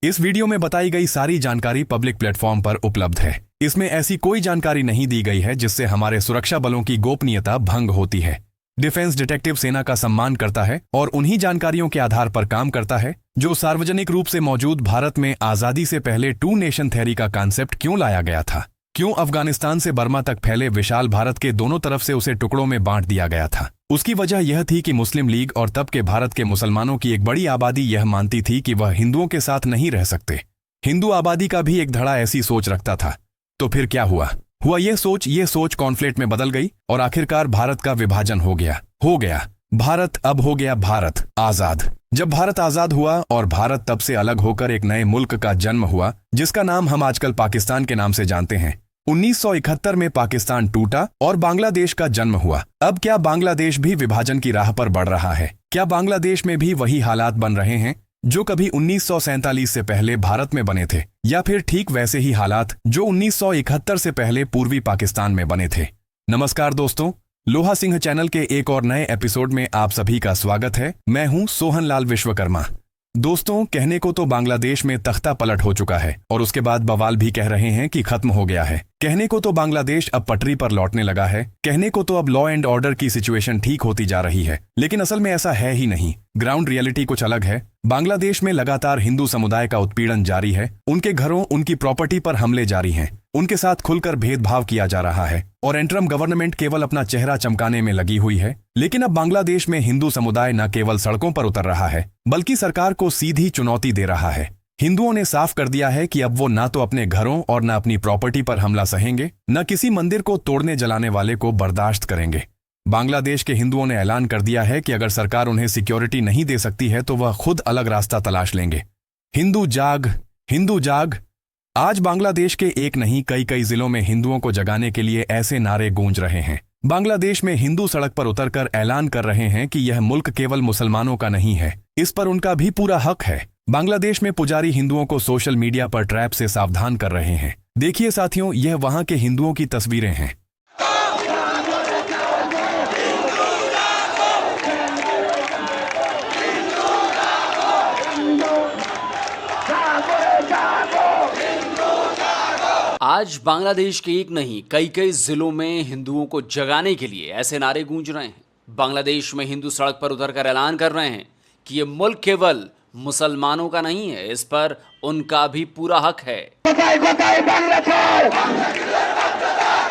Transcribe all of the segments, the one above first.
इस वीडियो में बताई गई सारी जानकारी पब्लिक प्लेटफॉर्म पर उपलब्ध है। इसमें ऐसी कोई जानकारी नहीं दी गई है जिससे हमारे सुरक्षा बलों की गोपनीयता भंग होती है। डिफेंस डिटेक्टिव सेना का सम्मान करता है और उन्हीं जानकारियों के आधार पर काम करता है जो सार्वजनिक रूप से मौजूद भारत में आजादी से पहले टू नेशन थ्योरी का कांसेप्ट क्यों लाया गया था, क्यों अफगानिस्तान से बर्मा तक फैले विशाल भारत के दोनों तरफ से उसे टुकड़ों में बांट दिया गया था। उसकी वजह यह थी कि मुस्लिम लीग और तब के भारत के मुसलमानों की एक बड़ी आबादी यह मानती थी कि वह हिंदुओं के साथ नहीं रह सकते। हिंदू आबादी का भी एक धड़ा ऐसी सोच रखता था। तो फिर क्या हुआ यह सोच कॉन्फ्लिक्ट में बदल गई और आखिरकार भारत का विभाजन हो गया। भारत अब हो गया भारत आजाद। जब भारत आजाद हुआ और भारत तब से अलग होकर एक नए मुल्क का जन्म हुआ जिसका नाम हम आजकल पाकिस्तान के नाम से जानते हैं। 1971 में पाकिस्तान टूटा और बांग्लादेश का जन्म हुआ। अब क्या बांग्लादेश भी विभाजन की राह पर बढ़ रहा है? क्या बांग्लादेश में भी वही हालात बन रहे हैं जो कभी 1947 से पहले भारत में बने थे, या फिर ठीक वैसे ही हालात जो 1971 से पहले पूर्वी पाकिस्तान में बने थे? नमस्कार दोस्तों, लोहा सिंह चैनल के एक और नए एपिसोड में आप सभी का स्वागत है। मैं हूं सोहन लाल विश्वकर्मा। दोस्तों, कहने को तो बांग्लादेश में तख्ता पलट हो चुका है और उसके बाद बवाल भी कह रहे हैं कि खत्म हो गया है। कहने को तो बांग्लादेश अब पटरी पर लौटने लगा है। कहने को तो अब लॉ एंड ऑर्डर की सिचुएशन ठीक होती जा रही है, लेकिन असल में ऐसा है ही नहीं। ग्राउंड रियलिटी कुछ अलग है। बांग्लादेश में लगातार हिंदू समुदाय का उत्पीड़न जारी है। उनके घरों, उनकी प्रॉपर्टी पर हमले जारी हैं। उनके साथ खुलकर भेदभाव किया जा रहा है और एंटरम गवर्नमेंट केवल अपना चेहरा चमकाने में लगी हुई है। लेकिन अब बांग्लादेश में हिंदू समुदाय न केवल सड़कों पर उतर रहा है बल्कि सरकार को सीधी चुनौती दे रहा है। हिंदुओं ने साफ कर दिया है कि अब वो ना तो अपने घरों और न अपनी प्रॉपर्टी पर हमला सहेंगे, न किसी मंदिर को तोड़ने जलाने वाले को बर्दाश्त करेंगे। बांग्लादेश के हिंदुओं ने ऐलान कर दिया है कि अगर सरकार उन्हें सिक्योरिटी नहीं दे सकती है तो वह खुद अलग रास्ता तलाश लेंगे। हिंदू जाग, हिंदू जाग। आज बांग्लादेश के एक नहीं कई जिलों में हिंदुओं को जगाने के लिए ऐसे नारे गूंज रहे हैं। बांग्लादेश में हिंदू सड़क पर उतरकर ऐलान कर रहे हैं कि यह मुल्क केवल मुसलमानों का नहीं है, इस पर उनका भी पूरा हक है। बांग्लादेश में पुजारी हिंदुओं को सोशल मीडिया पर ट्रैप से सावधान कर रहे हैं। देखिए साथियों, यह वहां के हिंदुओं की तस्वीरें हैं। आज बांग्लादेश के एक नहीं कई जिलों में हिंदुओं को जगाने के लिए ऐसे नारे गूंज रहे हैं। बांग्लादेश में हिंदू सड़क पर उतरकर ऐलान कर रहे हैं कि ये मुल्क केवल मुसलमानों का नहीं है, इस पर उनका भी पूरा हक है। कोথায় কোথায় বাংলা ছাড়,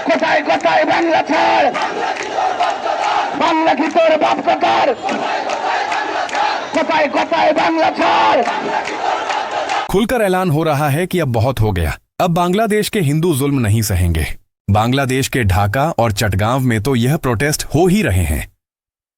কোথায় কোথায় বাংলা ছাড়, বাংলা কি তোর বাপ কাকার, কোথায় কোথায় বাংলা ছাড়। खुलकर ऐलान हो रहा है कि अब बहुत हो गया। अब बांग्लादेश के हिंदू जुल्म नहीं सहेंगे। बांग्लादेश के ढाका और चटगांव में तो यह प्रोटेस्ट हो ही रहे हैं।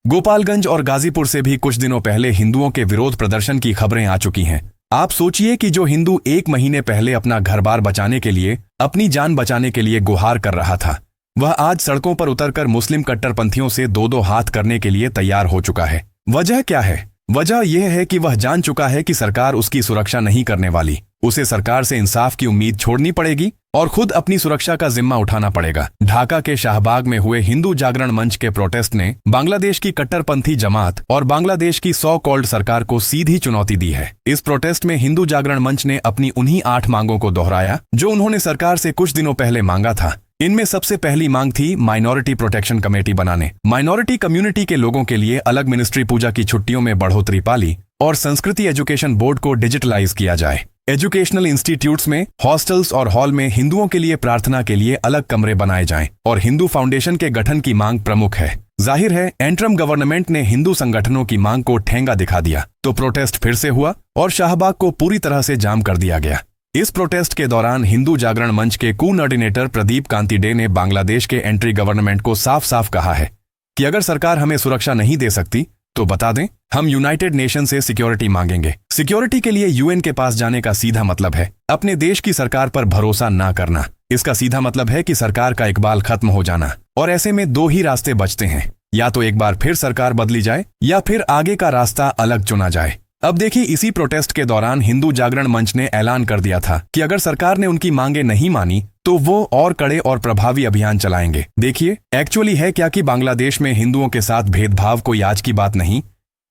गोपालगंज और गाजीपुर से भी कुछ दिनों पहले हिंदुओं के विरोध प्रदर्शन की खबरें आ चुकी हैं। आप सोचिए कि जो हिंदू एक महीने पहले अपना घर बार बचाने के लिए, अपनी जान बचाने के लिए गुहार कर रहा था, वह आज सड़कों पर उतरकर मुस्लिम कट्टरपंथियों से दो हाथ करने के लिए तैयार हो चुका है। वजह क्या है? वजह यह है कि वह जान चुका है कि सरकार उसकी सुरक्षा नहीं करने वाली। उसे सरकार से इंसाफ की उम्मीद छोड़नी पड़ेगी और खुद अपनी सुरक्षा का जिम्मा उठाना पड़ेगा। ढाका के शाहबाग में हुए हिंदू जागरण मंच के प्रोटेस्ट ने बांग्लादेश की कट्टरपंथी जमात और बांग्लादेश की सो कॉल्ड सरकार को सीधी चुनौती दी है। इस प्रोटेस्ट में हिंदू जागरण मंच ने अपनी उन्हीं 8 मांगों को दोहराया जो उन्होंने सरकार से कुछ दिनों पहले मांगा था। इनमें सबसे पहली मांग थी माइनॉरिटी प्रोटेक्शन कमेटी बनाने, माइनॉरिटी कम्युनिटी के लोगों के लिए अलग मिनिस्ट्री, पूजा की छुट्टियों में बढ़ोतरी पाली और संस्कृति एजुकेशन बोर्ड को डिजिटलाइज किया जाए। एजुकेशनल इंस्टीट्यूट्स में, हॉस्टल्स और हॉल में हिंदुओं के लिए प्रार्थना के लिए अलग कमरे बनाए जाएं और हिंदू फाउंडेशन के गठन की मांग प्रमुख है। जाहिर है एंटरम गवर्नमेंट ने हिंदू संगठनों की मांग को ठेंगा दिखा दिया तो प्रोटेस्ट फिर से हुआ और शाहबाग को पूरी तरह से जाम कर दिया गया। इस प्रोटेस्ट के दौरान हिंदू जागरण मंच के कोऑर्डिनेटर प्रदीप कांति डे ने बांग्लादेश के एंट्री गवर्नमेंट को साफ साफ कहा है कि अगर सरकार हमें सुरक्षा नहीं दे सकती तो बता दें, हम यूनाइटेड नेशन से सिक्योरिटी मांगेंगे। सिक्योरिटी के लिए यूएन के पास जाने का सीधा मतलब है अपने देश की सरकार पर भरोसा ना करना। इसका सीधा मतलब है कि सरकार का इकबाल खत्म हो जाना। और ऐसे में 2 ही रास्ते बचते हैं, या तो एक बार फिर सरकार बदली जाए या फिर आगे का रास्ता अलग चुना जाए। अब देखिए, इसी प्रोटेस्ट के दौरान हिंदू जागरण मंच ने ऐलान कर दिया था कि अगर सरकार ने उनकी मांगे नहीं मानी तो वो और कड़े और प्रभावी अभियान चलाएंगे। देखिए एक्चुअली है क्या कि बांग्लादेश में हिंदुओं के साथ भेदभाव कोई आज की बात नहीं।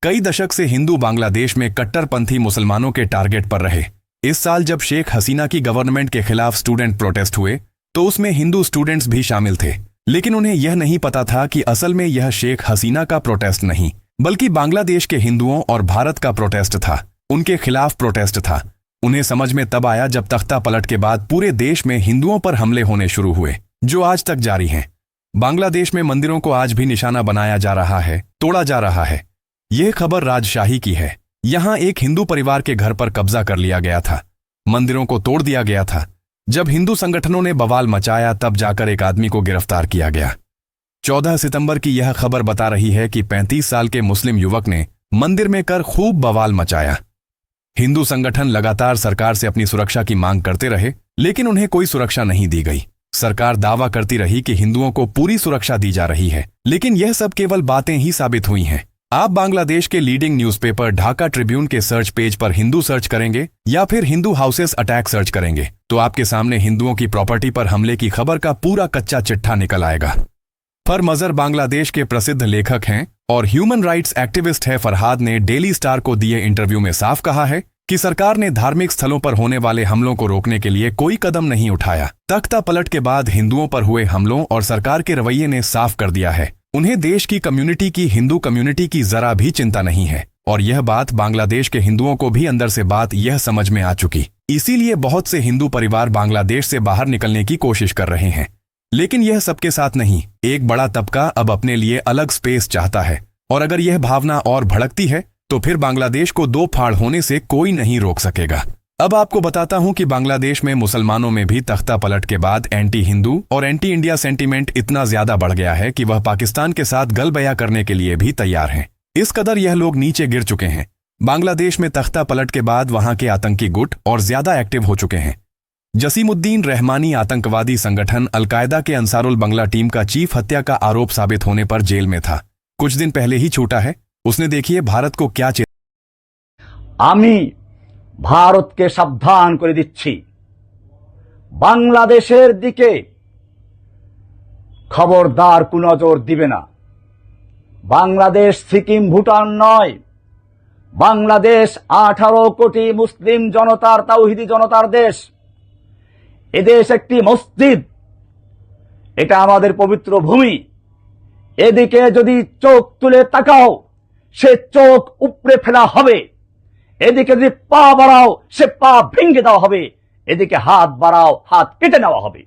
कई दशक से हिंदू बांग्लादेश में कट्टरपंथी मुसलमानों के टारगेट पर रहे। इस साल जब शेख हसीना की गवर्नमेंट के खिलाफ स्टूडेंट प्रोटेस्ट हुए तो उसमें हिंदू स्टूडेंट्स भी शामिल थे, लेकिन उन्हें यह नहीं पता था कि असल में यह शेख हसीना का प्रोटेस्ट नहीं बल्कि बांग्लादेश के हिंदुओं और भारत का प्रोटेस्ट था, उनके खिलाफ प्रोटेस्ट था। उन्हें समझ में तब आया जब तख्ता पलट के बाद पूरे देश में हिंदुओं पर हमले होने शुरू हुए, जो आज तक जारी हैं। बांग्लादेश में मंदिरों को आज भी निशाना बनाया जा रहा है, तोड़ा जा रहा है। यह खबर राजशाही की है। यहां एक हिंदू परिवार के घर पर कब्जा कर लिया गया था, मंदिरों को तोड़ दिया गया था। जब हिंदू संगठनों ने बवाल मचाया तब जाकर एक आदमी को गिरफ्तार किया गया। 14 सितंबर की यह खबर बता रही है कि 35 साल के मुस्लिम युवक ने मंदिर में कर खूब बवाल मचाया। हिंदू संगठन लगातार सरकार से अपनी सुरक्षा की मांग करते रहे, लेकिन उन्हें कोई सुरक्षा नहीं दी गई। सरकार दावा करती रही कि हिंदुओं को पूरी सुरक्षा दी जा रही है, लेकिन यह सब केवल बातें ही साबित हुई हैं। आप बांग्लादेश के लीडिंग न्यूज़पेपर ढाका ट्रिब्यून के सर्च पेज पर हिंदू सर्च करेंगे या फिर हिंदू हाउसेस अटैक सर्च करेंगे तो आपके सामने हिंदुओं की प्रॉपर्टी पर हमले की खबर का पूरा कच्चा चिट्ठा निकल आएगा। फरमजर बांग्लादेश के प्रसिद्ध लेखक हैं और ह्यूमन राइट्स एक्टिविस्ट है फरहाद ने डेली स्टार को दिए इंटरव्यू में साफ कहा है कि सरकार ने धार्मिक स्थलों पर होने वाले हमलों को रोकने के लिए कोई कदम नहीं उठाया। तख्ता पलट के बाद हिंदुओं पर हुए हमलों और सरकार के रवैये ने साफ कर दिया है उन्हें देश की कम्युनिटी की, हिंदू कम्युनिटी की जरा भी चिंता नहीं है। और यह बात बांग्लादेश के हिंदुओं को भी अंदर से बात यह समझ में आ चुकी। इसीलिए बहुत से हिंदू परिवार बांग्लादेश से बाहर निकलने की कोशिश कर रहे हैं, लेकिन यह सबके साथ नहीं। एक बड़ा तबका अब अपने लिए अलग स्पेस चाहता है और अगर यह भावना और भड़कती है तो फिर बांग्लादेश को दो फाड़ होने से कोई नहीं रोक सकेगा। अब आपको बताता हूं कि बांग्लादेश में मुसलमानों में भी तख्ता पलट के बाद एंटी हिंदू और एंटी इंडिया सेंटीमेंट इतना ज्यादा बढ़ गया है कि वह पाकिस्तान के साथ गलबया करने के लिए भी तैयार हैं। इस कदर यह लोग नीचे गिर चुके हैं। बांग्लादेश में तख्ता पलट के बाद वहां के आतंकी गुट और ज्यादा एक्टिव हो चुके हैं। जसीमुद्दीन रहमानी आतंकवादी संगठन अलकायदा के अंसारुल बंगला टीम का चीफ हत्या का आरोप साबित होने पर जेल में था। कुछ दिन पहले ही छूटा है। उसने देखिए भारत को क्या আমি ভারতকে সাবধান করে দিচ্ছি, বাংলাদেশের দিকে খবরদার কুনজর দিবে না। বাংলাদেশ সিকিম ভুটান নয়, বাংলাদেশ 18 কোটি মুসলিম জনতার, তাওহিদি জনতার দেশ। এদেশ একটি মসজিদ, এটা আমাদের পবিত্র ভূমি। এদিকে যদি চোখ তুলে তাকাও সে চোখ উপড়ে ফেলা হবে, এদিকে যদি পা বাড়াও সে পা ভেঙে দেওয়া হবে, এদিকে হাত বাড়াও হাত কেটে নেওয়া হবে।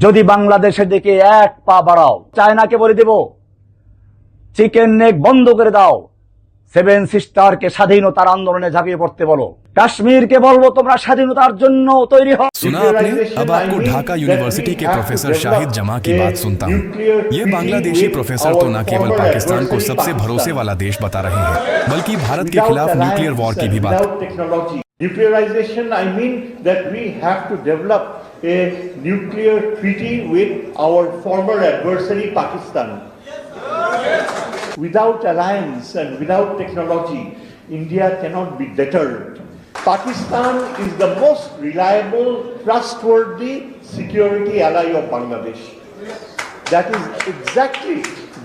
যদি বাংলাদেশের দিকে এক পা বাড়াও, চায়নাকে বলে দেব চিকেন নেক বন্ধ করে দাও, সেভেন সিস্টারকে স্বাধীনতার আন্দোলনে ঝাঁপিয়ে পড়তে বলো, কাশ্মীরকে বলবো তোমরা স্বাধীনতার জন্য তৈরি হও। सुना आपने? अब आपको ढाका यूनिवर्सिटी के प्रोफेसर शाहिद जमा की बात सुनता हूँ। ये बांग्लादेशी प्रोफेसर तो न केवल पाकिस्तान को सबसे भरोसे वाला देश बता रहे हैं, बल्कि भारत के खिलाफ न्यूक्लियर वॉर की भी बात। Nuclearization, I mean that we have to develop a nuclear treaty with our former adversary Pakistan. Without alliance and without technology, India cannot be deterred. Pakistan is the most reliable, trustworthy security ally of Bangladesh.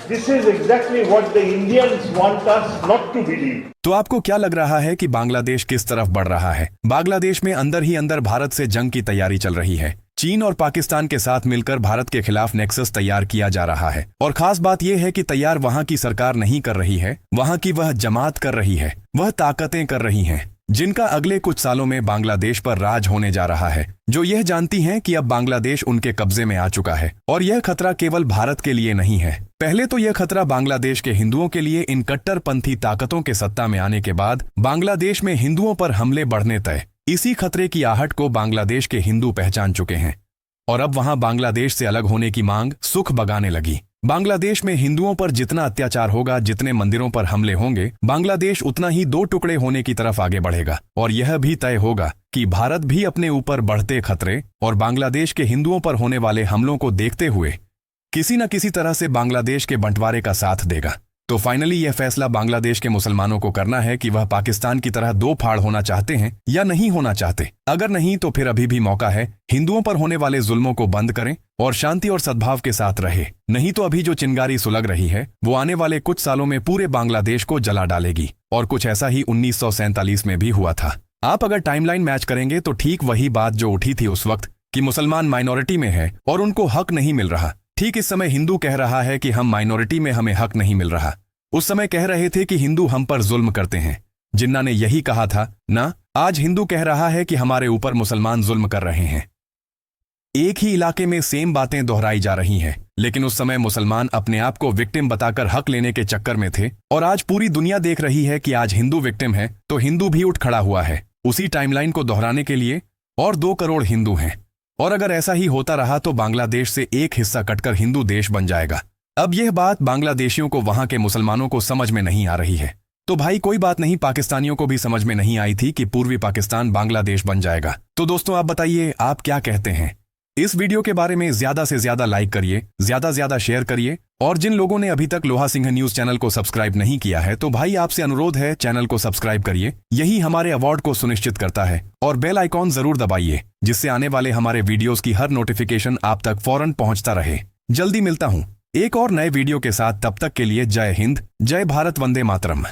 This is exactly what the Indians want us not to believe. तो आपको क्या लग रहा है कि बांग्लादेश किस तरफ बढ़ रहा है? बांग्लादेश में अंदर ही अंदर भारत से जंग की तैयारी चल रही है। चीन और पाकिस्तान के साथ मिलकर भारत के खिलाफ नेक्सस तैयार किया जा रहा है। और खास बात यह है कि तैयार वहां की सरकार नहीं कर रही है, वहां की वह जमात कर रही है, वह ताकतें कर रही हैं, जिनका अगले कुछ सालों में बांग्लादेश पर राज होने जा रहा है, जो यह जानती हैं कि अब बांग्लादेश उनके कब्जे में आ चुका है। और यह खतरा केवल भारत के लिए नहीं है, पहले तो यह खतरा बांग्लादेश के हिंदुओं के लिए इन कट्टरपंथी ताकतों के सत्ता में आने के बाद बांग्लादेश में हिंदुओं पर हमले बढ़ने तय। इसी खतरे की आहट को बांग्लादेश के हिंदू पहचान चुके हैं और अब वहां बांग्लादेश से अलग होने की मांग सुख बगाने लगी। बांग्लादेश में हिंदुओं पर जितना अत्याचार होगा, जितने मंदिरों पर हमले होंगे, बांग्लादेश उतना ही दो टुकड़े होने की तरफ आगे बढ़ेगा। और यह भी तय होगा कि भारत भी अपने ऊपर बढ़ते खतरे और बांग्लादेश के हिंदुओं पर होने वाले हमलों को देखते हुए किसी न किसी तरह से बांग्लादेश के बंटवारे का साथ देगा। तो फाइनली यह फैसला बांग्लादेश के मुसलमानों को करना है कि वह पाकिस्तान की तरह दो फाड़ होना चाहते हैं या नहीं होना चाहते। अगर नहीं तो फिर अभी भी मौका है, हिंदुओं पर होने वाले जुल्मों को बंद करें और शांति और सद्भाव के साथ रहे। नहीं तो अभी जो चिंगारी सुलग रही है वो आने वाले कुछ सालों में पूरे बांग्लादेश को जला डालेगी। और कुछ ऐसा ही 1947 में भी हुआ था। आप अगर टाइमलाइन मैच करेंगे तो ठीक वही बात जो उठी थी उस वक्त कि मुसलमान माइनॉरिटी में है और उनको हक नहीं मिल रहा, ठीक इस समय हिंदू कह रहा है कि हम माइनॉरिटी में, हमें हक नहीं मिल रहा। उस समय कह रहे थे कि हिंदू हम पर जुल्म करते हैं। जिन्ना ने यही कहा था ना, आज हिंदू कह रहा है कि हमारे ऊपर मुसलमान जुल्म कर रहे हैं। एक ही इलाके में सेम बातें दोहराई जा रही हैं, लेकिन उस समय मुसलमान अपने आप को विक्टिम बताकर हक लेने के चक्कर में थे और आज पूरी दुनिया देख रही है कि आज हिंदू विक्टिम है तो हिंदू भी उठ खड़ा हुआ है उसी टाइमलाइन को दोहराने के लिए। और 2 करोड़ हिंदू हैं और अगर ऐसा ही होता रहा तो बांग्लादेश से एक हिस्सा कटकर हिंदू देश बन जाएगा। अब यह बात बांग्लादेशियों को, वहां के मुसलमानों को समझ में नहीं आ रही है। तो भाई कोई बात नहीं, पाकिस्तानियों को भी समझ में नहीं आई थी कि पूर्वी पाकिस्तान बांग्लादेश बन जाएगा। तो दोस्तों आप बताइए, आप क्या कहते हैं इस वीडियो के बारे में? ज्यादा से ज्यादा लाइक करिए, ज्यादा से ज्यादा शेयर करिए और जिन लोगों ने अभी तक लोहा सिंह न्यूज चैनल को सब्सक्राइब नहीं किया है तो भाई आपसे अनुरोध है, चैनल को सब्सक्राइब करिए, यही हमारे अवार्ड को सुनिश्चित करता है। और बेल आइकॉन जरूर दबाइए जिससे आने वाले हमारे वीडियोस की हर नोटिफिकेशन आप तक फौरन पहुंचता रहे। जल्दी मिलता हूं एक और नए वीडियो के साथ, तब तक के लिए जय हिंद, जय भारत, वंदे मातरम।